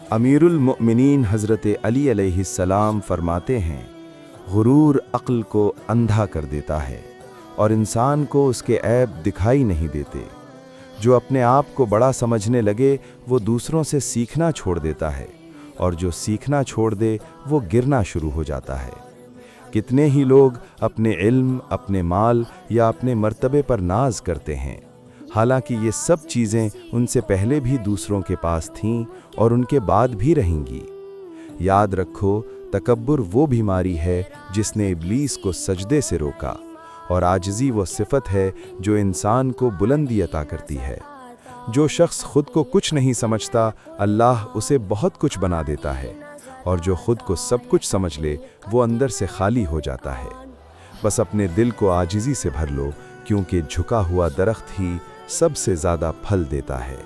अमीरुल मोमिनीन हज़रत अली अलैहिस्सलाम फरमाते हैं, गुरूर अक्ल को अंधा कर देता है और इंसान को उसके ऐब दिखाई नहीं देते। जो अपने आप को बड़ा समझने लगे वो दूसरों से सीखना छोड़ देता है, और जो सीखना छोड़ दे वो गिरना शुरू हो जाता है। कितने ही लोग अपने इल्म, अपने माल या अपने मर्तबे पर नाज करते हैं, हालांकि ये सब चीज़ें उनसे पहले भी दूसरों के पास थीं और उनके बाद भी रहेंगी। याद रखो, तकब्बुर वो बीमारी है जिसने इब्लीस को सजदे से रोका, और आजिज़ी वो सिफत है जो इंसान को बुलंदी अता करती है। जो शख्स खुद को कुछ नहीं समझता, अल्लाह उसे बहुत कुछ बना देता है, और जो खुद को सब कुछ समझ ले वो अंदर से खाली हो जाता है। बस अपने दिल को आजिज़ी से भर लो, क्योंकि झुका हुआ दरख्त ही सबसे ज़्यादा फल देता है।